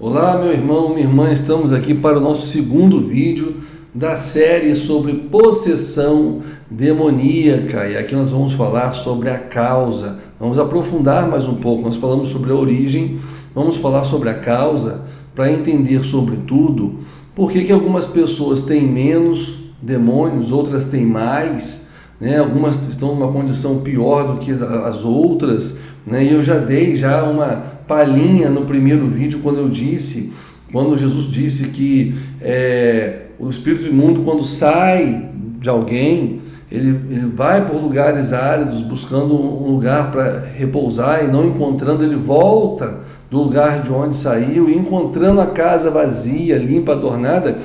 Olá, meu irmão, minha irmã, estamos aqui para o nosso segundo vídeo da série sobre possessão demoníaca. E aqui nós vamos falar sobre a causa. Vamos aprofundar mais um pouco. Nós falamos sobre a origem, vamos falar sobre a causa para entender, sobretudo, por que algumas pessoas têm menos demônios, outras têm mais, né? Algumas estão numa condição pior do que as outras, né? E eu já dei uma palhinha no primeiro vídeo quando Jesus disse que o espírito imundo, quando sai de alguém, ele vai por lugares áridos buscando um lugar para repousar, e não encontrando, ele volta do lugar de onde saiu, e encontrando a casa vazia, limpa, adornada,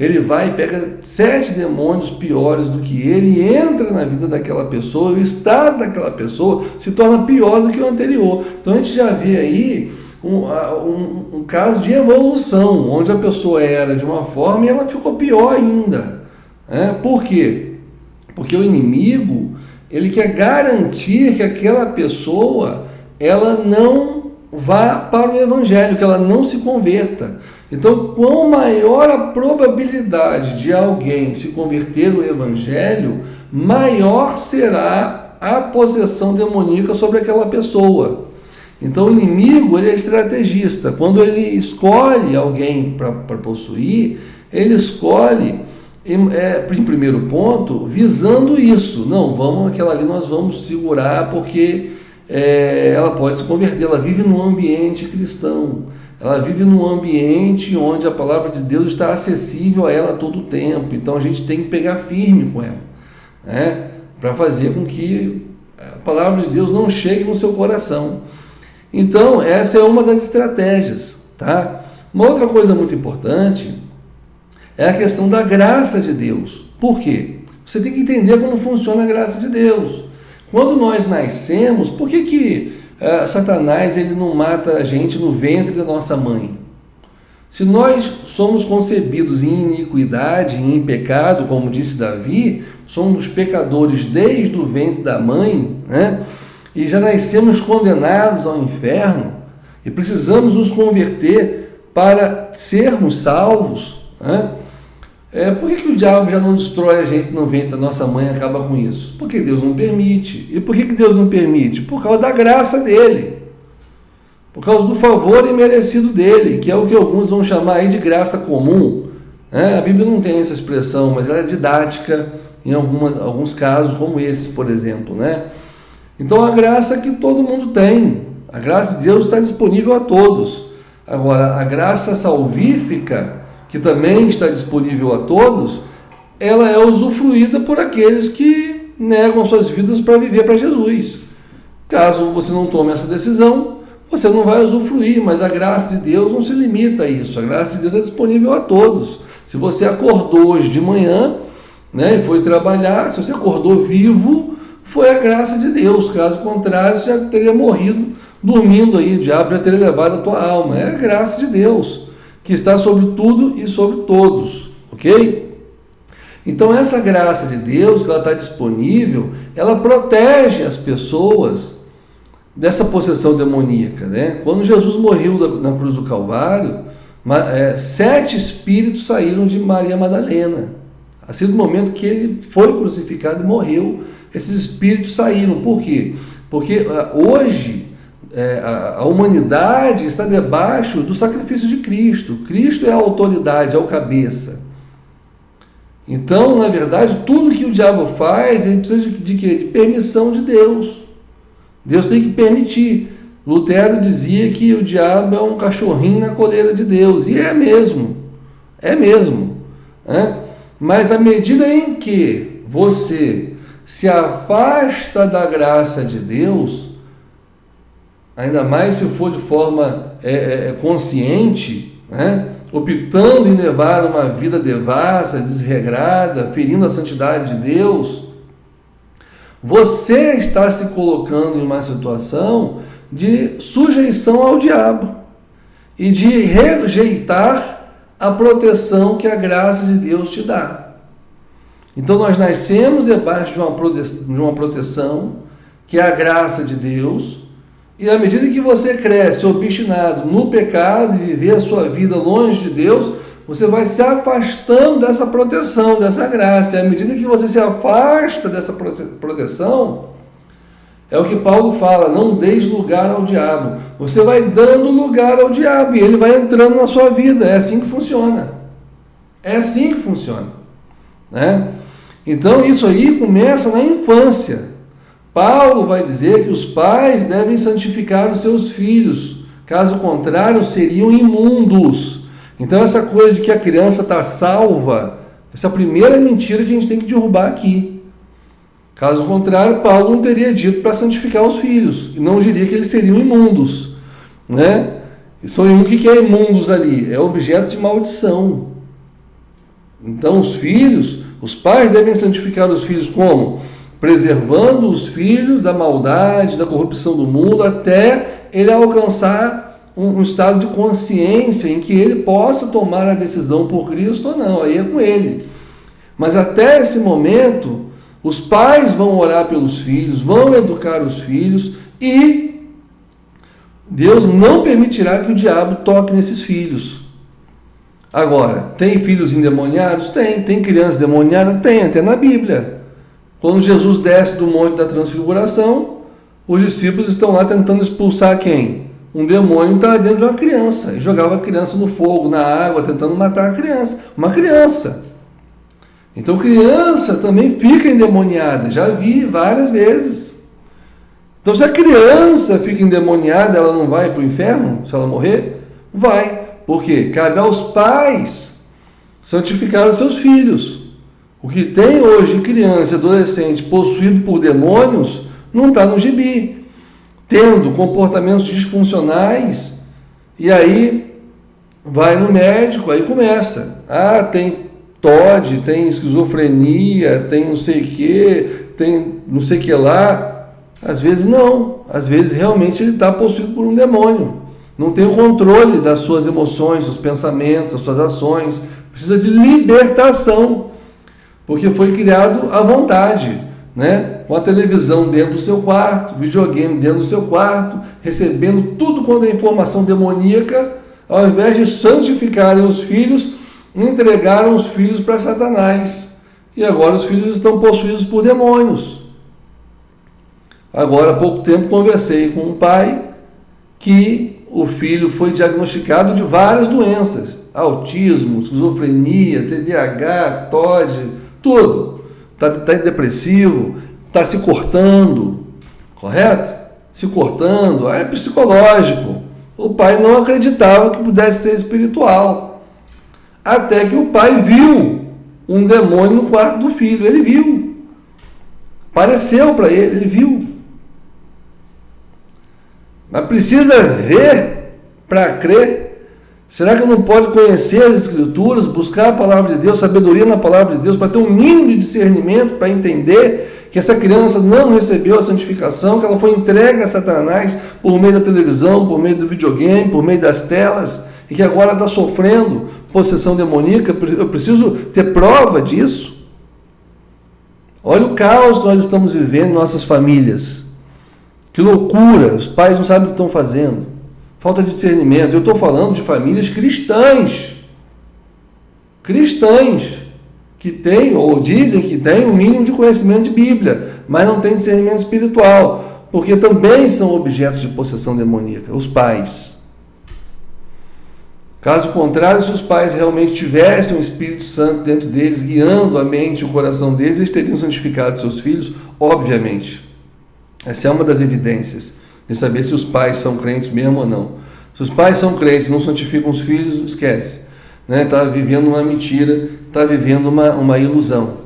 ele vai e pega 7 demônios piores do que ele e entra na vida daquela pessoa, e o estado daquela pessoa se torna pior do que o anterior. Então a gente já vê aí um caso de evolução, onde a pessoa era de uma forma e ela ficou pior ainda. Por quê? Porque o inimigo, ele quer garantir que aquela pessoa ela não vá para o evangelho, que ela não se converta. Então, quanto maior a probabilidade de alguém se converter no evangelho, maior será a possessão demoníaca sobre aquela pessoa. Então, o inimigo, ele é estrategista. Quando ele escolhe alguém para possuir, ele escolhe, em primeiro ponto, visando isso. Não, aquela ali nós vamos segurar porque ela pode se converter, ela vive num ambiente cristão. Ela vive num ambiente onde a palavra de Deus está acessível a ela a todo tempo. Então a gente tem que pegar firme com ela, para fazer com que a palavra de Deus não chegue no seu coração. Então essa é uma das estratégias, tá? Uma outra coisa muito importante é a questão da graça de Deus. Por quê? Você tem que entender como funciona a graça de Deus. Quando nós nascemos, por que Satanás ele não mata a gente no ventre da nossa mãe? Se nós somos concebidos em iniquidade, em pecado, como disse Davi, somos pecadores desde o ventre da mãe, e já nascemos condenados ao inferno, e precisamos nos converter para sermos salvos. Por que o diabo já não destrói a gente no ventre da nossa mãe e acaba com isso? Porque Deus não permite. E por que Deus não permite? Por causa da graça dele. Por causa do favor imerecido dele, que é o que alguns vão chamar aí de graça comum. A Bíblia não tem essa expressão, mas ela é didática em alguns casos, como esse, por exemplo. Então a graça que todo mundo tem. A graça de Deus está disponível a todos. Agora, a graça salvífica, que também está disponível a todos, ela é usufruída por aqueles que negam suas vidas para viver para Jesus. Caso você não tome essa decisão, você não vai usufruir, mas a graça de Deus não se limita a isso. A graça de Deus é disponível a todos. Se você acordou hoje de manhã, e foi trabalhar, se você acordou vivo, foi a graça de Deus. Caso contrário, você já teria morrido dormindo aí, o diabo já teria levado a tua alma. É a graça de Deus, que está sobre tudo e sobre todos, ok? Então essa graça de Deus, que ela está disponível, ela protege as pessoas dessa possessão demoníaca, Quando Jesus morreu na cruz do Calvário, 7 espíritos saíram de Maria Madalena. Assim, do momento que ele foi crucificado e morreu, esses espíritos saíram. Por quê? Porque hoje a humanidade está debaixo do sacrifício de Cristo. Cristo é a autoridade, é o cabeça. Então, na verdade, tudo que o diabo faz, ele precisa de quê? De permissão de Deus. Deus tem que permitir. Lutero dizia que o diabo é um cachorrinho na coleira de Deus. E é mesmo. É mesmo. Mas à medida em que você se afasta da graça de Deus, ainda mais se for de forma consciente, optando em levar uma vida devassa, desregrada, ferindo a santidade de Deus, você está se colocando em uma situação de sujeição ao diabo e de rejeitar a proteção que a graça de Deus te dá. Então nós nascemos debaixo de uma proteção que é a graça de Deus, E à medida que você cresce obstinado no pecado e viver a sua vida longe de Deus, você vai se afastando dessa proteção, dessa graça. E à medida que você se afasta dessa proteção, é o que Paulo fala, não deis lugar ao diabo. Você vai dando lugar ao diabo e ele vai entrando na sua vida. É assim que funciona. É assim que funciona. Né? Então isso aí começa na infância. Paulo vai dizer que os pais devem santificar os seus filhos, caso contrário seriam imundos. Então essa coisa de que a criança está salva, essa é a primeira mentira que a gente tem que derrubar aqui. Caso contrário, Paulo não teria dito para santificar os filhos, e não diria que eles seriam imundos. Né? O que é imundos ali? É objeto de maldição. Então os pais devem santificar os filhos como? Preservando os filhos da maldade, da corrupção do mundo, até ele alcançar um estado de consciência em que ele possa tomar a decisão por Cristo ou não, aí é com ele. Mas até esse momento, os pais vão orar pelos filhos, vão educar os filhos e Deus não permitirá que o diabo toque nesses filhos. Agora, tem filhos endemoniados? Tem crianças endemoniadas? Tem, até na Bíblia. Quando Jesus desce do Monte da Transfiguração, os discípulos estão lá tentando expulsar quem? Um demônio que estava dentro de uma criança. E jogava a criança no fogo, na água, tentando matar a criança. Uma criança. Então criança também fica endemoniada. Já vi várias vezes. Então se a criança fica endemoniada, ela não vai para o inferno? Se ela morrer? Vai. Por quê? Cabe aos pais santificar os seus filhos. O que tem hoje de criança e adolescente possuído por demônios não está no gibi. Tendo comportamentos disfuncionais, e aí vai no médico, aí começa. Ah, tem TOD, tem esquizofrenia, tem não sei o que, tem não sei o que lá. Às vezes não. Às vezes realmente ele está possuído por um demônio. Não tem o controle das suas emoções, dos pensamentos, das suas ações. Precisa de libertação. Porque foi criado à vontade, né? Com a televisão dentro do seu quarto, videogame dentro do seu quarto, recebendo tudo quanto é informação demoníaca, ao invés de santificarem os filhos, entregaram os filhos para Satanás. E agora os filhos estão possuídos por demônios. Agora, há pouco tempo, conversei com um pai que o filho foi diagnosticado de várias doenças. Autismo, esquizofrenia, TDAH, TOD... tudo. Está depressivo, está se cortando, correto? Se cortando, é psicológico. O pai não acreditava que pudesse ser espiritual. Até que o pai viu um demônio no quarto do filho. Ele viu. Apareceu para ele viu. Mas precisa ver para crer. Será que não pode conhecer as Escrituras, buscar a palavra de Deus, sabedoria na palavra de Deus, para ter um mínimo de discernimento, para entender que essa criança não recebeu a santificação, que ela foi entregue a Satanás por meio da televisão, por meio do videogame, por meio das telas, e que agora está sofrendo possessão demoníaca? Eu preciso ter prova disso. Olha o caos que nós estamos vivendo em nossas famílias. Que loucura, os pais não sabem o que estão fazendo. Falta de discernimento. Eu estou falando de famílias cristãs. Cristãs que têm, ou dizem que têm, um mínimo de conhecimento de Bíblia, mas não têm discernimento espiritual, porque também são objetos de possessão demoníaca, os pais. Caso contrário, se os pais realmente tivessem o Espírito Santo dentro deles, guiando a mente e o coração deles, eles teriam santificado seus filhos, obviamente. Essa é uma das evidências de saber se os pais são crentes mesmo ou não. Se os pais são crentes e não santificam os filhos, esquece. Está vivendo uma mentira, está vivendo uma ilusão.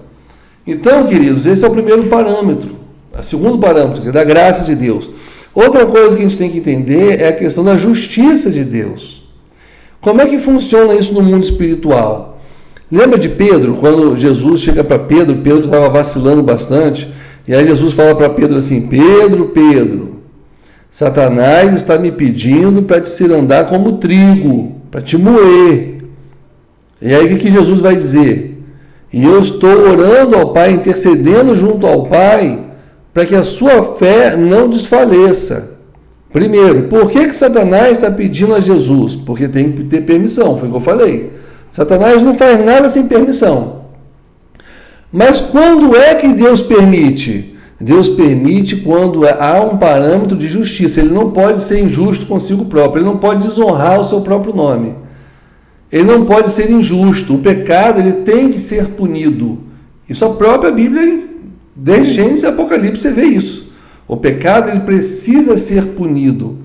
Então, queridos, esse é o primeiro parâmetro. O segundo parâmetro, que é da graça de Deus. Outra coisa que a gente tem que entender é a questão da justiça de Deus. Como é que funciona isso no mundo espiritual? Lembra de Pedro, quando Jesus chega para Pedro, Pedro estava vacilando bastante, e aí Jesus fala para Pedro assim: Pedro, Satanás está me pedindo para te cirandar como trigo, para te moer. E aí o que Jesus vai dizer? E eu estou orando ao Pai, intercedendo junto ao Pai, para que a sua fé não desfaleça. Primeiro, por que Satanás está pedindo a Jesus? Porque tem que ter permissão, foi o que eu falei. Satanás não faz nada sem permissão. Mas quando é que Deus permite? Deus permite quando há um parâmetro de justiça. Ele não pode ser injusto consigo próprio, ele não pode desonrar o seu próprio nome. Ele não pode ser injusto. O pecado ele tem que ser punido. Isso a própria Bíblia, desde Gênesis e Apocalipse, você vê isso. O pecado ele precisa ser punido.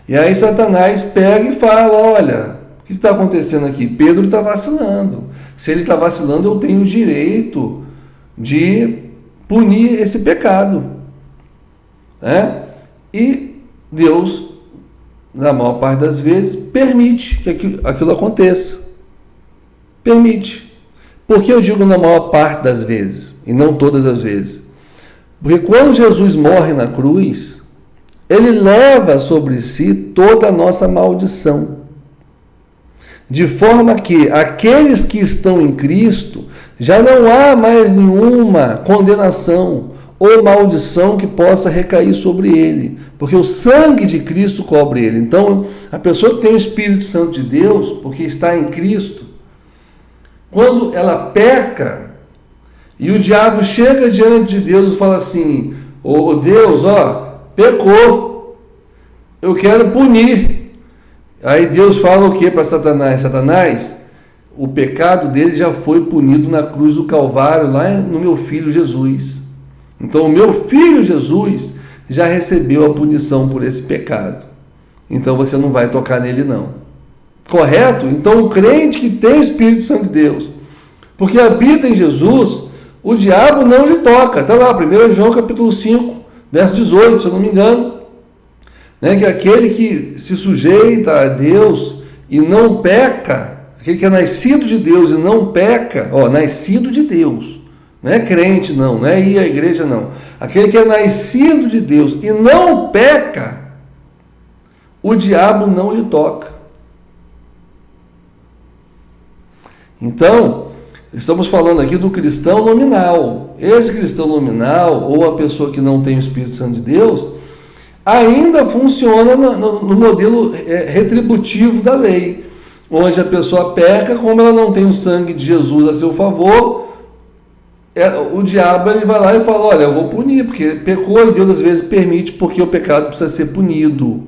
E aí Satanás pega e fala, olha, o que está acontecendo aqui? Pedro está vacilando. Se ele está vacilando, eu tenho o direito de punir esse pecado. E Deus, na maior parte das vezes, permite que aquilo aconteça. Permite. Por que eu digo na maior parte das vezes e não todas as vezes? Porque quando Jesus morre na cruz, ele leva sobre si toda a nossa maldição. De forma que aqueles que estão em Cristo, já não há mais nenhuma condenação ou maldição que possa recair sobre ele. Porque o sangue de Cristo cobre ele. Então, a pessoa que tem o Espírito Santo de Deus, porque está em Cristo, quando ela peca, e o diabo chega diante de Deus e fala assim, ô Deus, pecou, eu quero punir. Aí Deus fala o que para Satanás? Satanás, o pecado dele já foi punido na cruz do Calvário, lá no meu filho Jesus. Então o meu filho Jesus já recebeu a punição por esse pecado. Então você não vai tocar nele não. Correto? Então o crente que tem o Espírito Santo de Deus, porque habita em Jesus, o diabo não lhe toca. Está lá, 1 João capítulo 5, verso 18, se eu não me engano. Que aquele que se sujeita a Deus e não peca, aquele que é nascido de Deus e não peca, nascido de Deus, não é crente não é ir à igreja não. Aquele que é nascido de Deus e não peca, o diabo não lhe toca. Então, estamos falando aqui do cristão nominal. Esse cristão nominal, ou a pessoa que não tem o Espírito Santo de Deus, ainda funciona no modelo retributivo da lei, onde a pessoa peca, como ela não tem o sangue de Jesus a seu favor, o diabo ele vai lá e fala, olha, eu vou punir, porque pecou e Deus às vezes permite, porque o pecado precisa ser punido.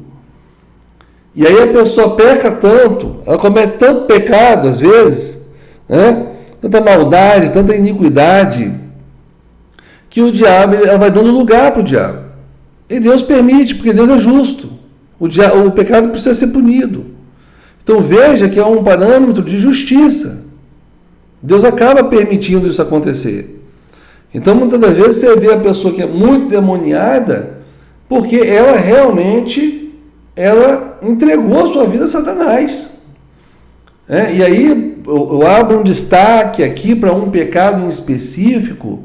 E aí a pessoa peca tanto, ela comete tanto pecado às vezes, tanta maldade, tanta iniquidade, que o diabo ela vai dando lugar para o diabo. E Deus permite, porque Deus é justo. O pecado precisa ser punido. Então veja que é um parâmetro de justiça. Deus acaba permitindo isso acontecer. Então muitas das vezes você vê a pessoa que é muito demoniada, porque ela realmente entregou a sua vida a Satanás. E aí eu abro um destaque aqui para um pecado em específico,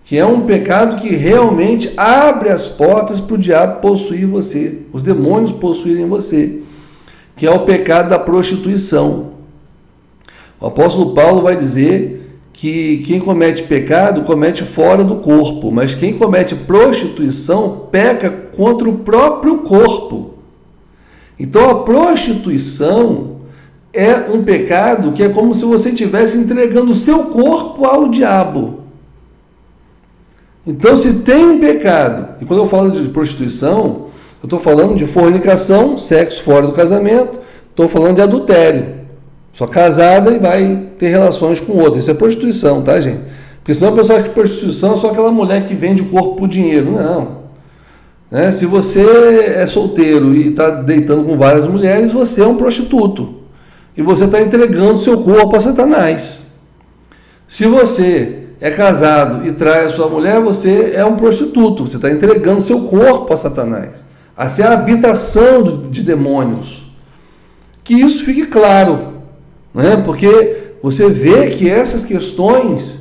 que é um pecado que realmente abre as portas para o diabo possuir você, os demônios possuírem você, que é o pecado da prostituição. O apóstolo Paulo vai dizer que quem comete pecado comete fora do corpo, mas quem comete prostituição peca contra o próprio corpo. Então a prostituição é um pecado que é como se você estivesse entregando o seu corpo ao diabo. Então, se tem um pecado, e quando eu falo de prostituição, eu estou falando de fornicação, sexo fora do casamento, estou falando de adultério. Só casada e vai ter relações com outra. Isso é prostituição, tá, gente? Porque senão a pessoa acha que prostituição é só aquela mulher que vende o corpo por dinheiro. Não. Se você é solteiro e está deitando com várias mulheres, você é um prostituto. E você está entregando seu corpo a Satanás. Se você é casado e trai a sua mulher, você é um prostituto. Você está entregando seu corpo a Satanás. Essa é a habitação de demônios. Que isso fique claro. Porque você vê que essas questões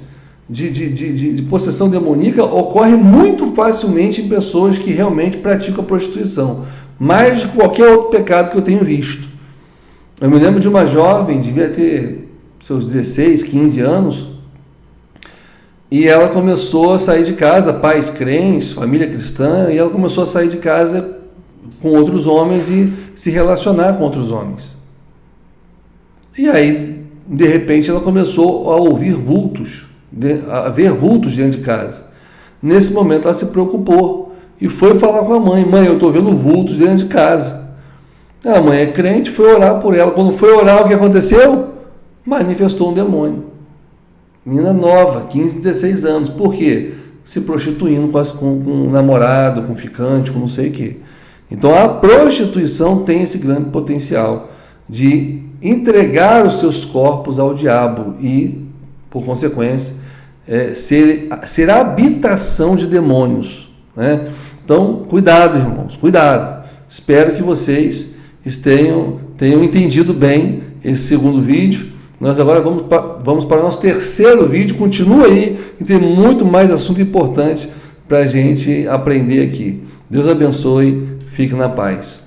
de possessão demoníaca ocorrem muito facilmente em pessoas que realmente praticam a prostituição. Mais de qualquer outro pecado que eu tenho visto. Eu me lembro de uma jovem, devia ter seus 16, 15 anos, e ela começou a sair de casa, pais crentes, família cristã, e ela começou a sair de casa com outros homens e se relacionar com outros homens. E aí, de repente, ela começou a ouvir vultos, a ver vultos dentro de casa. Nesse momento, ela se preocupou e foi falar com a mãe: mãe, eu estou vendo vultos dentro de casa. A mãe é crente, foi orar por ela. Quando foi orar, o que aconteceu? Manifestou um demônio. Menina nova, 15, 16 anos. Por quê? Se prostituindo com um namorado, com um ficante, com não sei o quê. Então a prostituição tem esse grande potencial de entregar os seus corpos ao diabo e, por consequência, ser a habitação de demônios, né? Então, cuidado, irmãos, cuidado. Espero que vocês tenham entendido bem esse segundo vídeo. Nós agora vamos para o nosso terceiro vídeo. Continua aí, e tem muito mais assunto importante para a gente aprender aqui. Deus abençoe, fique na paz.